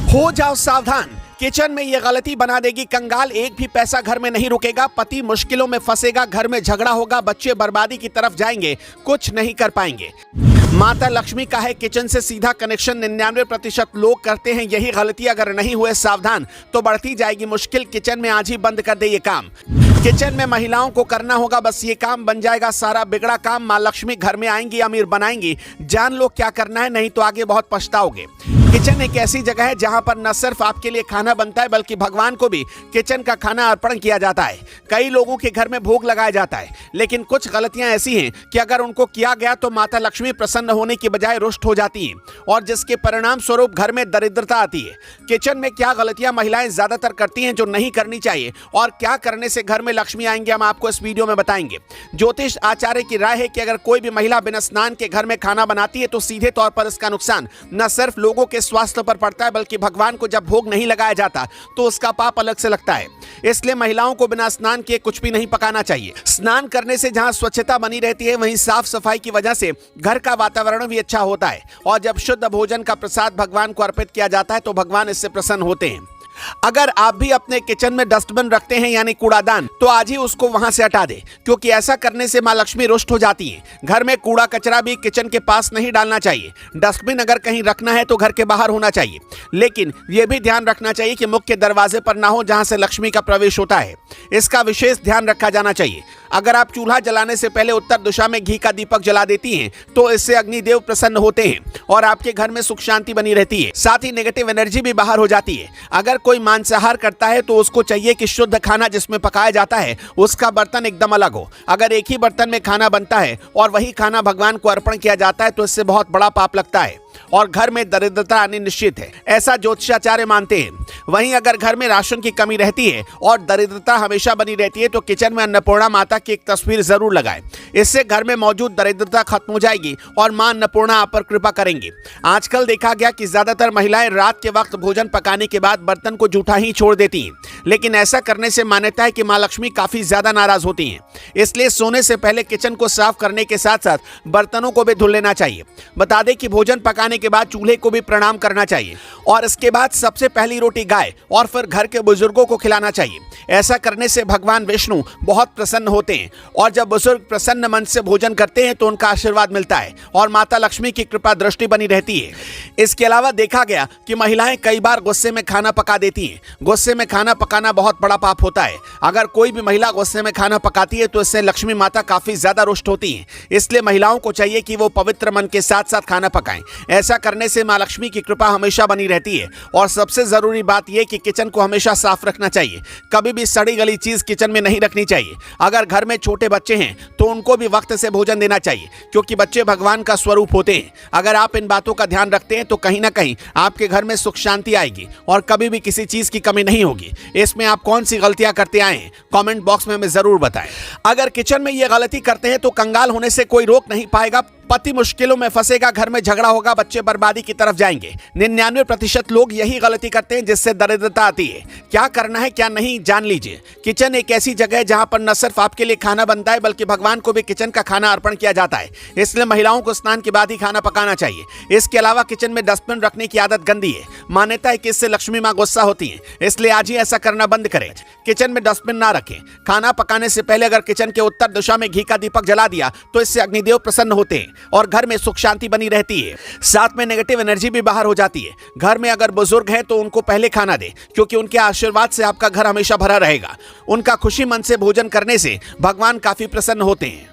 हो जाओ सावधान, किचन में ये गलती बना देगी कंगाल। एक भी पैसा घर में नहीं रुकेगा, पति मुश्किलों में फंसेगा, घर में झगड़ा होगा, बच्चे बर्बादी की तरफ जाएंगे, कुछ नहीं कर पाएंगे। माता लक्ष्मी का है किचन से सीधा कनेक्शन। 99% लोग करते हैं यही गलती। अगर नहीं हुए सावधान तो बढ़ती जाएगी मुश्किल। किचन में आज ही बंद कर दे ये काम। किचन में महिलाओं को करना होगा बस ये काम, बन जाएगा सारा बिगड़ा काम। माँ लक्ष्मी घर में आएंगी, अमीर बनाएंगी। जान लो क्या करना है, नहीं तो आगे बहुत पछताओगे। किचन एक ऐसी जगह है जहां पर न सिर्फ आपके लिए खाना बनता है बल्कि भगवान को भी किचन का खाना अर्पण किया जाता है। कई लोगों के घर में भोग लगाया जाता है, लेकिन कुछ गलतियां ऐसी हैं कि अगर उनको किया गया तो माता लक्ष्मी प्रसन्न होने की बजाय रुष्ट हो जाती हैं और जिसके परिणाम स्वरूप घर में दरिद्रता आती है। किचन में क्या गलतियां महिलाएं ज्यादातर करती हैं जो नहीं करनी चाहिए और क्या करने से घर में लक्ष्मी आएंगे, हम आपको इस वीडियो में बताएंगे। ज्योतिष आचार्य की राय है कि अगर कोई भी महिला बिना स्नान के घर में खाना बनाती है तो सीधे तौर पर इसका नुकसान न सिर्फ लोगों के स्वास्थ्य पर पड़ता है बल्कि भगवान को जब भोग नहीं लगाया जाता तो उसका पाप अलग से लगता है। इसलिए महिलाओं को बिना स्नान किए कुछ भी नहीं पकाना चाहिए। स्नान करने से जहां स्वच्छता बनी रहती है वहीं साफ सफाई की वजह से घर का वातावरण भी अच्छा होता है और जब शुद्ध भोजन का प्रसाद भगवान को अर्पित किया जाता है तो भगवान इससे प्रसन्न होते हैं। अगर आप भी अपने किचन में डस्टबिन रखते हैं यानी कूड़ादान, तो आज ही उसको वहां से हटा दें, क्योंकि ऐसा करने से मां लक्ष्मी रुष्ट हो जाती है। घर में कूड़ा कचरा भी किचन के पास नहीं डालना चाहिए। डस्टबिन अगर कहीं रखना है तो घर के बाहर होना चाहिए, लेकिन यह भी ध्यान रखना चाहिए कि मुख्य दरवाजे पर ना हो जहां से लक्ष्मी का प्रवेश होता है। इसका विशेष ध्यान रखा जाना चाहिए। अगर आप चूल्हा जलाने से पहले उत्तर दिशा में घी का दीपक जला देती हैं तो इससे अग्निदेव प्रसन्न होते हैं और आपके घर में सुख शांति बनी रहती है। साथ ही नेगेटिव एनर्जी भी बाहर हो जाती है। अगर कोई मांसाहार करता है तो उसको चाहिए कि शुद्ध खाना जिसमें पकाया जाता है उसका बर्तन एकदम अलग हो। अगर एक ही बर्तन में खाना बनता है और वही खाना भगवान को अर्पण किया जाता है तो इससे बहुत बड़ा पाप लगता है और घर में दरिद्रता आनी निश्चित है, ऐसा ज्योतिषाचार्य मानते हैं। वहीं अगर घर में राशन की कमी रहती है और दरिद्रता हमेशा बनी रहती है तो किचन में अन्नपूर्णा माता की एक तस्वीर जरूर लगाएं। इससे घर में मौजूद दरिद्रता खत्म हो जाएगी और मां अन्नपूर्णा आप पर कृपा करेंगी। आजकल देखा गया कि ज्यादातर महिलाएं रात के वक्त भोजन पकाने के बाद बर्तन को जूठा ही छोड़ देती हैं, लेकिन ऐसा करने से मान्यता है कि मां लक्ष्मी काफी ज्यादा नाराज होती हैं। इसलिए सोने से पहले किचन को साफ करने के साथ साथ बर्तनों को भी धुल लेना चाहिए। बता दें कि भोजन पकाने के बाद चूल्हे को भी प्रणाम करना चाहिए और इसके बाद सबसे पहली रोटी गाय और फिर घर के बुजुर्गों को खिलाना चाहिए। ऐसा करने से भगवान विष्णु बहुत प्रसन्न होते हैं और जब बुजुर्ग प्रसन्न मन से भोजन करते हैं तो उनका आशीर्वाद मिलता है और माता लक्ष्मी की कृपा दृष्टि बनी रहती है। इसके अलावा देखा गया कि महिलाएं कई बार गुस्से में खाना पका देती हैं। गुस्से में खाना पकाना बहुत बड़ा पाप होता है। अगर कोई भी महिला गुस्से में खाना पकाती है तो इससे लक्ष्मी माता काफी ज्यादा रुष्ट होती हैं। इसलिए महिलाओं को चाहिए कि वो पवित्र मन के साथ साथ खाना पकाएं। ऐसा करने से मां लक्ष्मी की कृपा हमेशा बनी रहती है और सबसे जरूरी बात यह कि किचन को हमेशा साफ रखना चाहिए। कभी भी सड़ी गली चीज किचन में नहीं रखनी चाहिए। अगर घर में छोटे बच्चे हैं तो उनको भी वक्त से भोजन देना चाहिए, क्योंकि बच्चे भगवान का स्वरूप होते हैं। अगर आप इन बातों का ध्यान रखते हैं तो कहीं ना कहीं आपके घर में सुख शांति आएगी और कभी भी किसी चीज की कमी नहीं होगी। इसमें आप कौन सी गलतियां करते आए हैं कमेंट बॉक्स में हमें जरूर बताएं। अगर किचन में ये गलती करते हैं तो कंगाल होने से कोई रोक नहीं पाएगा। पति मुश्किलों में फंसेगा, घर में झगड़ा होगा, बच्चे बर्बादी की तरफ जाएंगे। 99% लोग यही गलती करते हैं जिससे दरिद्रता आती है। क्या करना है क्या नहीं जान लीजिए। किचन एक ऐसी जगह है जहां पर न सिर्फ आपके लिए खाना बनता है बल्कि भगवान को भी किचन का खाना अर्पण किया जाता है। इसलिए महिलाओं को स्नान के बाद ही खाना पकाना चाहिए। इसके अलावा किचन में डस्टबिन रखने की आदत गंदी है। मान्यता है कि इससे लक्ष्मी मां गुस्सा होती है, इसलिए आज ही ऐसा करना बंद करें। किचन में डस्टबिन ना रखें। खाना पकाने से पहले अगर किचन के उत्तर दिशा में घी का दीपक जला दिया तो इससे अग्निदेव प्रसन्न होते हैं और घर में सुख शांति बनी रहती है। साथ में नेगेटिव एनर्जी भी बाहर हो जाती है। घर में अगर बुजुर्ग हैं तो उनको पहले खाना दें, क्योंकि उनके आशीर्वाद से आपका घर हमेशा भरा रहेगा। उनका खुशी मन से भोजन करने से भगवान काफी प्रसन्न होते हैं।